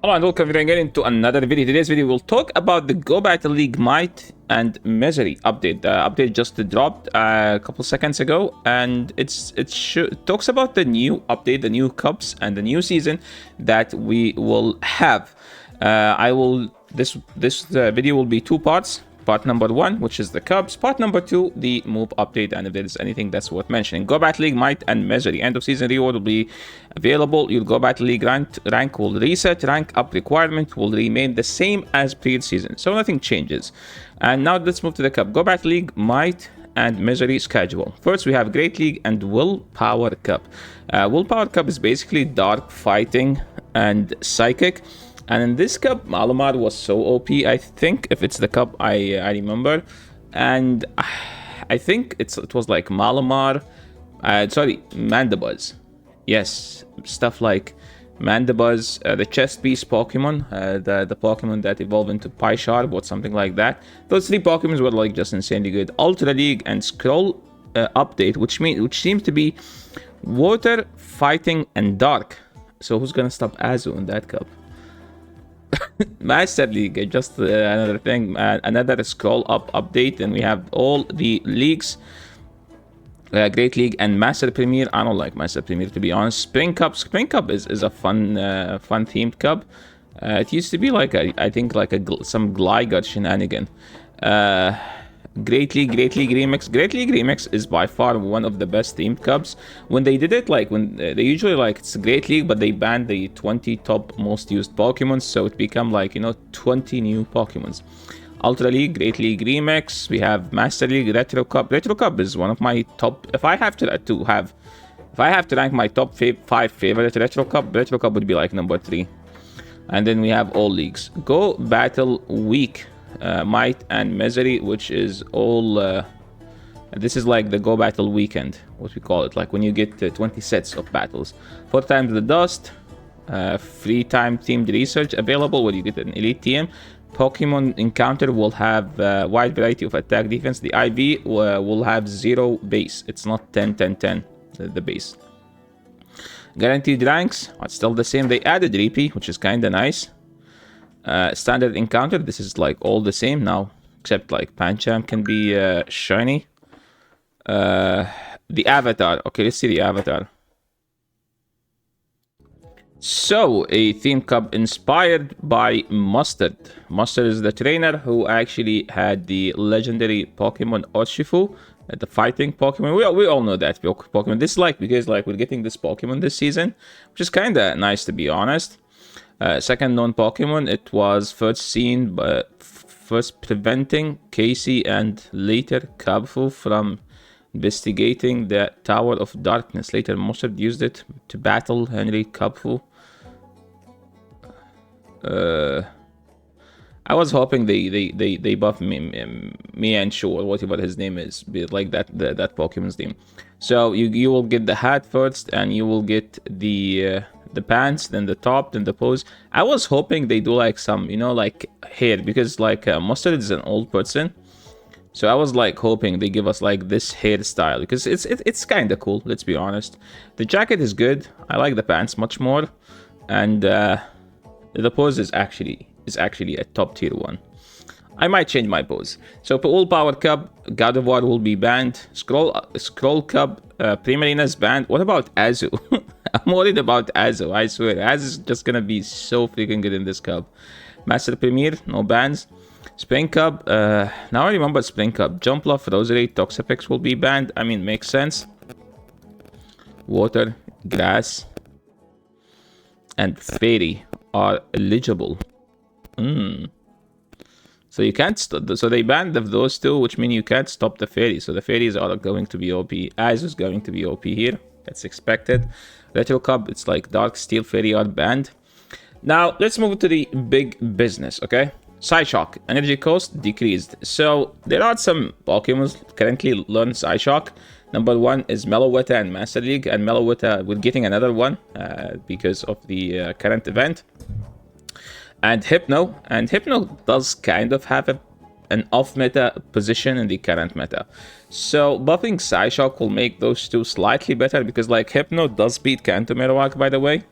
Hello and welcome again into another video. Today's video we'll talk about the Go Battle League Might and Misery update. The update just dropped a couple seconds ago, and it talks about the new update, the new cups, and the new season that we will have. This video will be two parts. Part number 1, which is the Cubs. Part number 2, the move update, and if there is anything that's worth mentioning. Go Battle League Might and Misery. End of season reward will be available. Your Go Battle League rank will reset. Rank up requirement will remain the same as previous season. So nothing changes. And now let's move to the Cup. Go Battle League Might and Misery schedule. First, we have Great League and Willpower Cup. Willpower Cup is basically dark fighting and psychic. And in this cup, Malamar was so OP, I think, if it's the cup I remember. And I think it was like Malamar, Mandibuzz. Yes, stuff like Mandibuzz, the chest piece Pokemon, the Pokemon that evolved into Pyshar, or something like that. Those three Pokemons were like just insanely good. Ultra League and Scroll update, which seems to be Water, Fighting, and Dark. So who's gonna stop Azu in that cup? Master League, just another thing, another scroll up update, and we have all the leagues. Great League and Master Premier. I don't like Master Premier, to be honest. Spring Cup is a fun themed cup. It used to be like I think some Gligar shenanigan. Great League Remix. Great League Remix is by far one of the best themed cups. When they did it, they usually it's Great League, but they banned the 20 top most used Pokemon, so it become 20 new Pokemons. Ultra League, Great League Remix. We have Master League, Retro Cup. Retro Cup is one of my top. If I have to rank my top 5 favorite Retro Cup would be number 3. And then we have all leagues. Go Battle Week. Might and Misery, which is all this is like the Go Battle Weekend, what we call it, like when you get 20 sets of battles, 4 times the dust, free time themed research available where you get an elite team. Pokemon encounter will have a wide variety of attack defense. The IV will have 0 base. It's not 10 10 10 the base. Guaranteed ranks are still the same. They added repeat, which is kind of nice. Standard encounter, this is all the same now, except Pancham can be shiny. The avatar, okay, let's see the avatar. So, a theme cup inspired by Mustard. Mustard is the trainer who actually had the legendary Pokemon Urshifu, the fighting Pokemon. We all know that Pokemon. This is because we're getting this Pokemon this season, which is kind of nice, to be honest. Second known Pokemon, it was first preventing Casey and later Kabfu from investigating the Tower of Darkness. Later, Mustard used it to battle Henry Kabfu. I was hoping they buff me and Shu, or whatever his name is, be like that Pokemon's name. So you will get the hat first, and you will get the pants, then the top, then the pose. I was hoping they do some hair, because Mustard is an old person, so I was hoping they give us this hairstyle, because it's kind of cool, let's be honest. The jacket is good. I like the pants much more, and the pose is actually a top tier one. I might change my pose. So for All Power Cup, God of War will be banned. Scroll Cup, Primarina is banned. What about Azu? I'm worried about Azu, I swear. Azu is just gonna be so freaking good in this cup. Master Premier, no bans. Spring Cup, now I remember Spring Cup. Jumpluff, Rosary, Toxapex will be banned. I mean, makes sense. Water, Grass, and Fairy are eligible. So you can't so they banned those two, which means you can't stop the Fairy. So the Fairies are going to be OP. Azu is going to be OP here. That's expected. Retro Cup, it's Dark Steel Fairy are banned. Now, let's move to the big business, okay? Psyshock, energy cost decreased. So, there are some Pokemon currently learn Psyshock. Number 1 is Meloetta and Master League. And Meloetta, we're getting another one because of the current event. And Hypno. And Hypno does kind of have an off-meta position in the current meta. So buffing Psyshock will make those two slightly better, because Hypno does beat Kanto Marowak, by the way.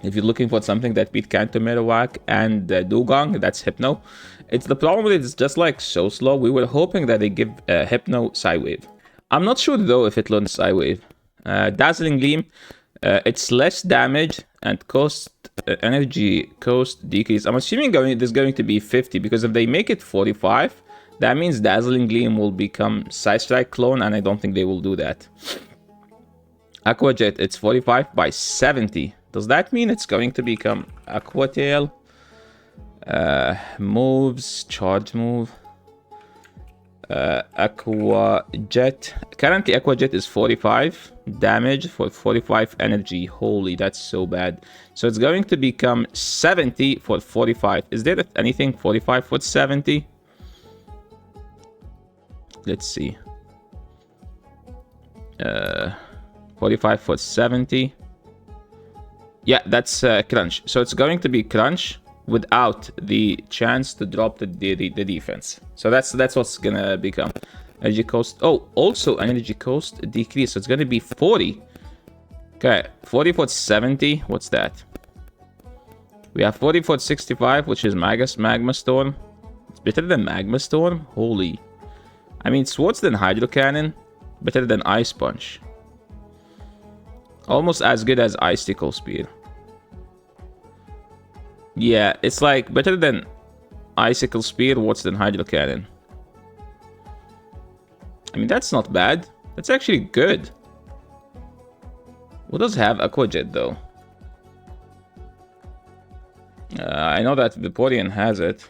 If you're looking for something that beat Kanto Marowak and Dugong, that's Hypno. It's the problem with it's just like so slow. We were hoping that they give Hypno Psywave. I'm not sure though if it learns Psywave. Dazzling Gleam, it's less damage and cost energy cost decrease. I'm assuming there's going to be 50 because if they make it 45, that means Dazzling Gleam will become Side Strike clone, and I don't think they will do that. Aqua Jet, it's 45 by 70. Does that mean it's going to become Aqua Tail? Moves, charge move. Aqua Jet. Currently, Aqua Jet is 45 damage for 45 energy. Holy, that's so bad. So it's going to become 70 for 45. Is there anything 45 for 70? Let's see. 45 for 70. Yeah, that's Crunch. So it's going to be Crunch without the chance to drop the defense. So that's what's gonna become. Energy cost. Oh, also energy cost decrease. So it's gonna be 40. Okay, 40 for 70. What's that? We have 40 for 65, which is Magma Storm. It's better than Magma Storm. Holy. I mean, it's worse than Hydro Cannon. Better than Ice Punch. Almost as good as Icicle Spear. Yeah, it's like better than Icicle Spear, worse than Hydro Cannon. I mean, that's not bad. That's actually good. What does have Aqua Jet though? I know that Vaporeon has it.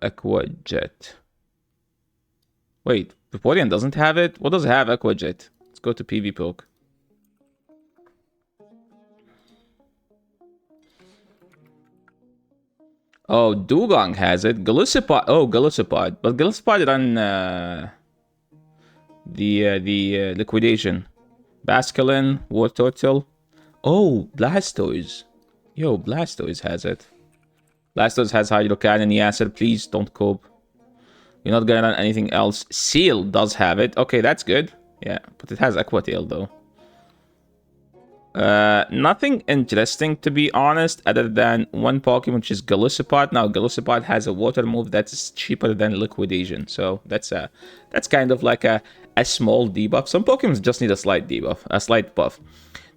Aqua Jet. Wait, Vaporeon doesn't have it? What does have Aqua Jet? Let's go to PV Poke. Oh, Dugong has it. Golisopod. Oh, Golisopod. But Golisopod run the liquidation. Basculin, War Turtle. Oh, Blastoise. Yo, Blastoise has it. Blastoise has Hydro Cannon. Yeah, sir, please don't cope. You're not gonna run anything else. Seal does have it. Okay, that's good. Yeah, but it has Aqua Tail though. Nothing interesting to be honest, other than one Pokemon, which is Golisopod. Now, Golisopod has a water move that's cheaper than Liquidation, so that's kind of like a small debuff. Some Pokemon just need a slight debuff, a slight buff.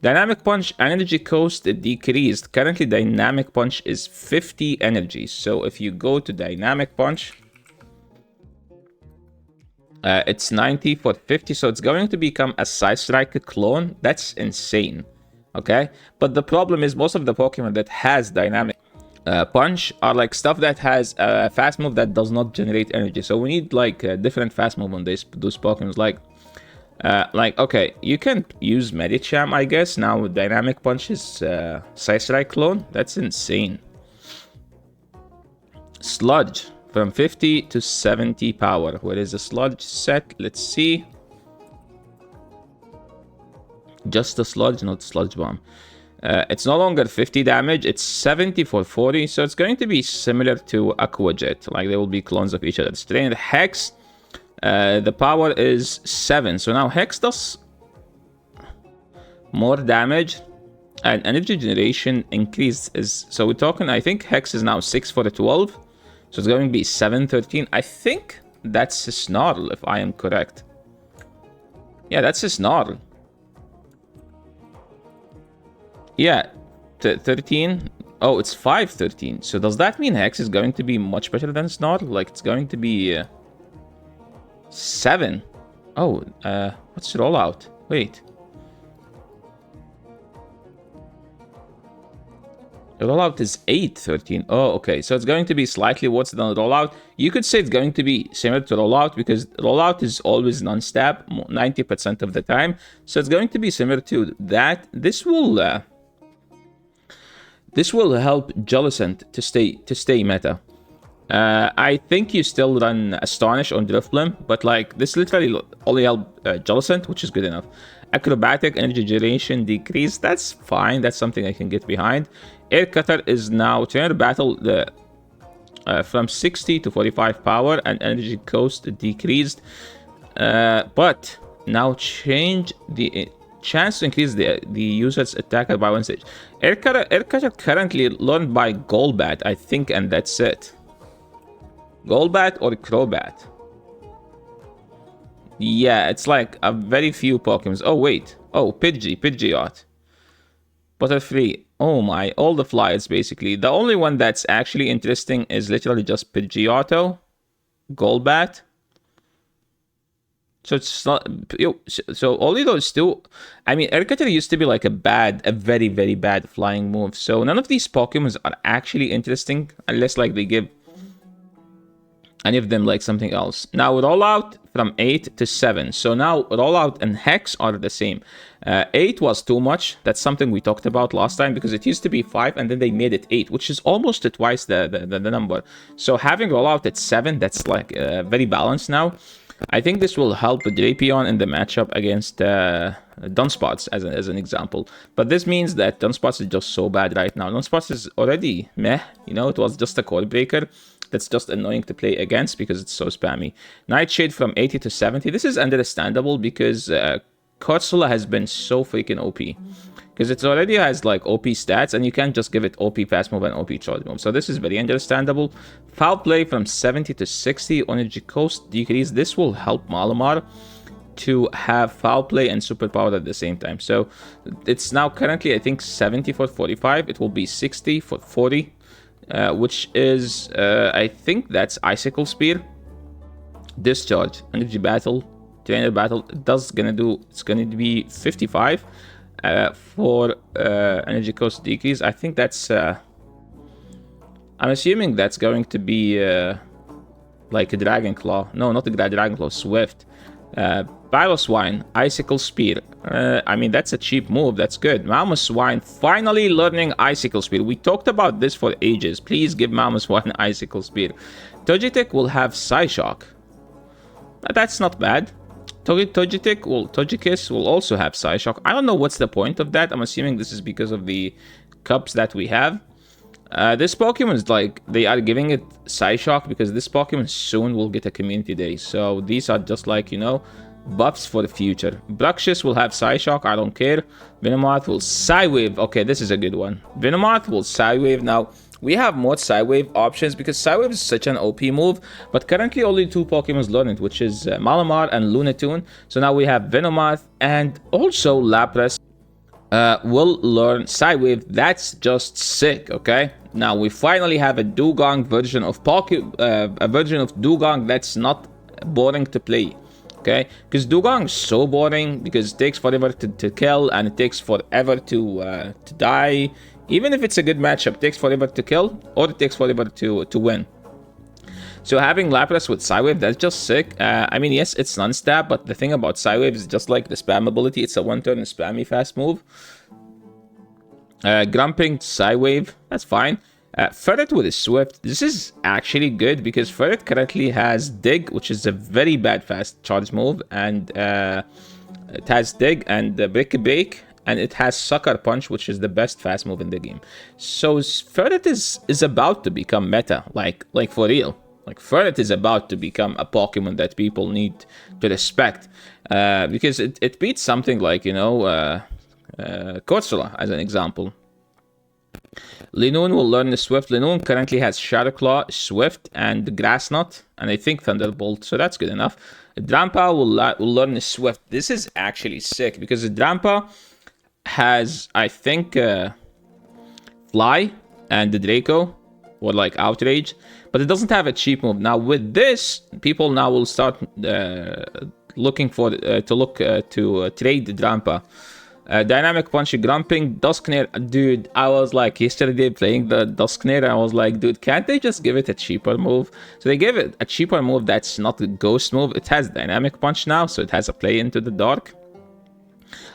Dynamic Punch energy cost decreased. Currently, Dynamic Punch is 50 energy. So if you go to Dynamic Punch, it's 90 for 50. So it's going to become a Side Strike clone. That's insane. Okay, but the problem is most of the Pokemon that has Dynamic Punch are like stuff that has a fast move that does not generate energy. So we need like a different fast move on those Pokemon. Like okay, you can use Medicham, I guess. Now Dynamic Punch is Side Strike clone. That's insane. Sludge from 50 to 70 power. Where is the Sludge set? Let's see. Just the Sludge, not Sludge Bomb. It's no longer 50 damage, it's 70 for 40, so it's going to be similar to Aqua Jet. Like, they will be clones of each other. Strained Hex, the power is 7. So now Hex does more damage, and energy generation increased. So we're talking, I think Hex is now 6 for the 12. So it's going to be 7, 13. I think that's a Snarl, if I am correct. Yeah, that's a Snarl. Yeah, 13. Oh, it's 5, 13. So does that mean Hex is going to be much better than Snarl? Like, it's going to be 7. Oh, what's rollout? Wait. The rollout is 8, 13. Oh, okay. So it's going to be slightly worse than the rollout. You could say it's going to be similar to rollout because rollout is always non-stab 90% of the time. So it's going to be similar to that. This will help Jellicent to stay meta. I think you still run Astonish on Drifblim, but like this literally only help Jellicent, which is good enough. Acrobatic energy generation decrease. That's fine. That's something I can get behind. Air Cutter is now trainer battle from 60 to 45 power and energy cost decreased. But now change the chance to increase the user's attacker by 1 stage. Air Cutter currently learned by Golbat, I think, and that's it. Golbat or Crobat? Yeah, it's like a very few Pokemon. Oh, wait. Oh, Pidgeot. Butterfree. Oh my, all the flyers basically. The only one that's actually interesting is literally just Pidgeotto, Golbat. So it's not, so only those two. I mean, Air Cutter used to be like a very, very bad flying move. So none of these Pokemons are actually interesting unless like they give any of them like something else. Now rollout from 8 to 7. So now rollout and Hex are the same. 8 was too much. That's something we talked about last time because it used to be 5 and then they made it 8, which is almost twice the number. So having rollout at 7, that's like very balanced now. I think this will help Drapion in the matchup against Dunsparce as an example. But this means that Dunsparce is just so bad right now. Dunsparce is already meh. You know, it was just a code breaker. That's just annoying to play against because it's so spammy. Nightshade from 80 to 70. This is understandable because Corsola has been so freaking OP. Because it already has like OP stats and you can't just give it OP fast move and OP charge move. So this is very understandable. Foul play from 70 to 60. Energy cost decrease. This will help Malamar to have foul play and superpower at the same time. So it's now currently I think 70 for 45. It will be 60 for 40. Which is, I think that's Icicle Spear. Discharge, Energy Battle, Trainer Battle. It's gonna be 55 for Energy Cost decrease. I think that's, I'm assuming that's going to be like a Dragon Claw. No, not a Dragon Claw, Swift. Pyroswine, Icicle Spear. I mean, that's a cheap move. That's good. Mamoswine finally learning Icicle Spear. We talked about this for ages. Please give Mamoswine Icicle Spear. Togetic will have Psyshock. That's not bad. Togekiss will also have Psyshock. I don't know what's the point of that. I'm assuming this is because of the cups that we have. This Pokemon is like, they are giving it Psyshock because this Pokemon soon will get a community day. So these are just like, you know, buffs for the future. Bruxish will have Psyshock, I don't care. Venomoth will Psywave. Okay, this is a good one. Venomoth will Psywave. Now, we have more Psywave options because Psywave is such an OP move, but currently only 2 Pokemons learn it, which is Malamar and Lunatone. So now we have Venomoth and also Lapras will learn Psywave. That's just sick, okay? Now we finally have a Dugong version of a version of Dugong that's not boring to play. Okay, because Dugong is so boring because it takes forever to kill and it takes forever to die. Even if it's a good matchup, it takes forever to kill or it takes forever to win. So having Lapras with Psywave, that's just sick. I mean, yes, it's non-stab, but the thing about Psywave is just like the spam ability. It's a one-turn spammy fast move. Grumping, Psywave, that's fine. Ferret with a Swift, this is actually good because Ferret currently has Dig, which is a very bad fast charge move, and it has Dig and Brick Break, and it has Sucker Punch, which is the best fast move in the game. So Ferret is about to become meta, like for real. Like Ferret is about to become a Pokemon that people need to respect because it beats something like, you know, Corsola as an example. Linoone will learn the Swift. Linoone currently has Shadow Claw, Swift, and Grass Knot, and I think Thunderbolt, so that's good enough. Drampa will learn the Swift. This is actually sick because Drampa has, I think, Fly and the Draco, or like Outrage, but it doesn't have a cheap move. Now with this, people now will start looking for to trade the Drampa. Dynamic Punch, Grumping, Dusknir. Dude, I was like yesterday playing the Dusknir and I was like, dude, can't they just give it a cheaper move? So they gave it a cheaper move that's not a ghost move. It has Dynamic Punch now, so it has a play into the dark.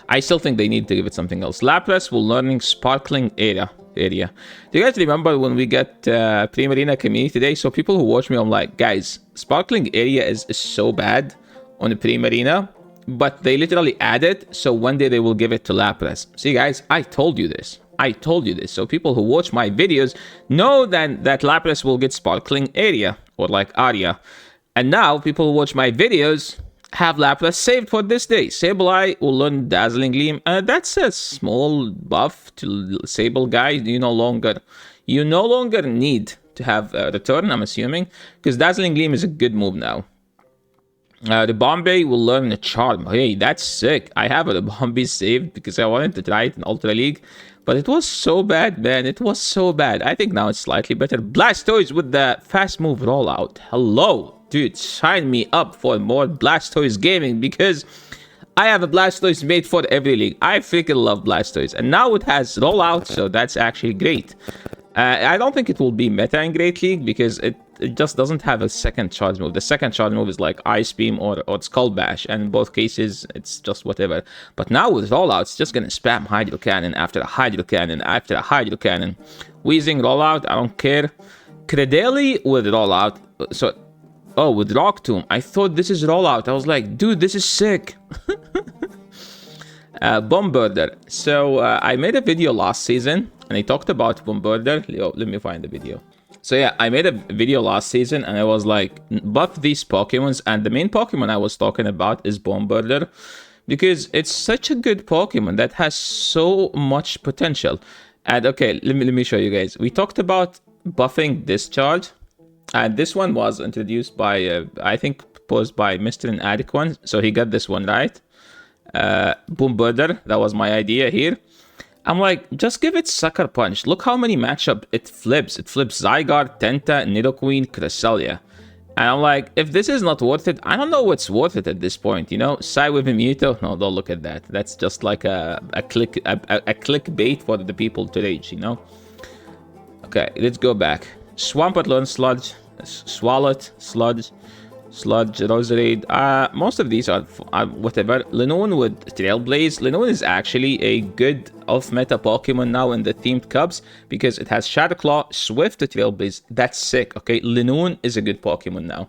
I still think they need to give it something else. Lapras will learning Sparkling Area. Do you guys remember when we got Primarina Community Day? So people who watch me, I'm like, guys, Sparkling Area is so bad on the Primarina. But they literally add it, so one day they will give it to Lapras. See, guys, I told you this. So people who watch my videos know that Lapras will get Sparkling Area, or like Aria. And now, people who watch my videos have Lapras saved for this day. Sableye will learn Dazzling Gleam. That's a small buff to Sableye. You no longer need to have Return, I'm assuming, because Dazzling Gleam is a good move now. The Bombay will learn a Charm. Hey, that's sick. I have a Bombay saved because I wanted to try it in Ultra League, but it was so bad, man. It was so bad. I think now it's slightly better. Blastoise with the fast move rollout. Hello, dude. Sign me up for more Blastoise gaming because I have a Blastoise made for every league. I freaking love Blastoise. And now it has rollout, so that's actually great. I don't think it will be meta in Great League because it just doesn't have a second charge move. The second charge move is like Ice Beam or Skull Bash, and in both cases, it's just whatever. But now with rollout, it's just gonna spam Hydro Cannon after a Hydro Cannon after a Hydro Cannon. Weezing rollout, I don't care. Credeli with rollout, so... Oh, with Rock Tomb. I thought this is rollout. I was like, dude, this is sick. Bombarder. So I made a video last season and I talked about Bombarder. Let me find the video. So yeah, I made a video last season and I was like, buff these Pokemons, and the main Pokemon I was talking about is Bombarder because it's such a good Pokemon that has so much potential. And okay, let me show you guys. We talked about buffing Discharge, and this one was introduced by I think posed by Mr. Inadequate, so he got this one right. Bombarder, that was my idea here. I'm like, just give it Sucker Punch. Look how many matchup it flips. It flips Zygarde, Tenta, Nidoqueen, Cresselia. And I'm like, if this is not worth it, I don't know what's worth it at this point, you know? Psywave Mewtwo? No, don't look at that. That's just like a clickbait for the people to rage, you know? Okay, let's go back. Swampert learns Sludge, Swalot, Sludge, Roserade. Most of these are whatever. Linoone with Trailblaze. Linoone is actually a good off-meta Pokemon now in the themed Cubs because it has Shadow Claw, Swift to Trailblaze. That's sick. Okay, Linoone is a good Pokemon now.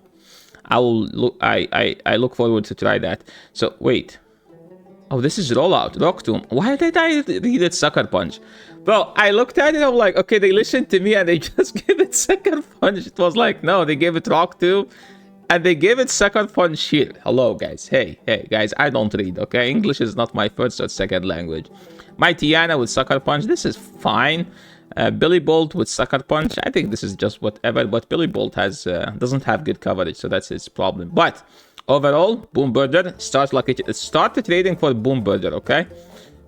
I look forward to try that. So wait. Oh, this is rollout. Rock Tomb. Why did I read it Sucker Punch? Bro, I looked at it, I'm like, okay, they listened to me and they just gave it Sucker Punch. It was like, no, they gave it Rock Tomb. And they gave it Sucker Punch here. Hello, guys. Hey, guys, I don't read, okay? English is not my first or second language. Mightyena with Sucker Punch. This is fine. Billy Bolt with Sucker Punch. I think this is just whatever, but Billy Bolt has doesn't have good coverage, so that's his problem. But overall, Bombarder start trading for Bombarder, okay?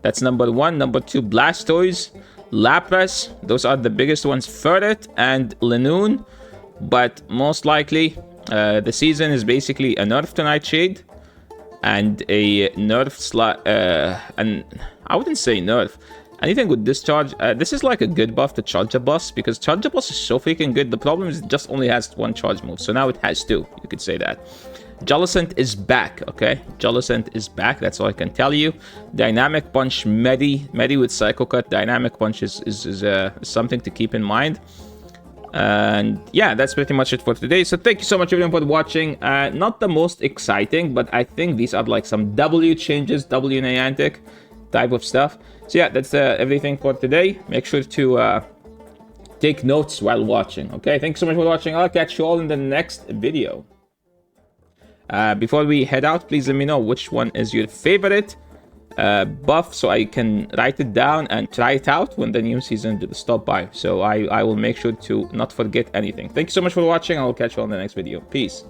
That's number one. Number two, Blastoise, Lapras. Those are the biggest ones. Ferret and Linoone. But most likely... the season is basically a nerf to Nightshade and a nerf and I wouldn't say nerf. Anything with Discharge, this is like a good buff to Charjabus because Charjabus is so freaking good. The problem is it just only has one charge move, so now it has two. You could say that. Jellicent is back, okay? Jellicent is back, that's all I can tell you. Dynamic Punch Medi with Psycho Cut. Dynamic Punch is something to keep in mind. And yeah, that's pretty much it for today. So thank you so much everyone for watching. Not the most exciting, but I think these are like some W changes, W Niantic type of stuff. So yeah, that's everything for today. Make sure to take notes while watching. Okay, thanks so much for watching. I'll catch you all in the next video. Before we head out, please let me know which one is your favorite buff so I can write it down and try it out when the new season stop by. So I will make sure to not forget anything. Thank you so much for watching. I will catch you on the next video. Peace.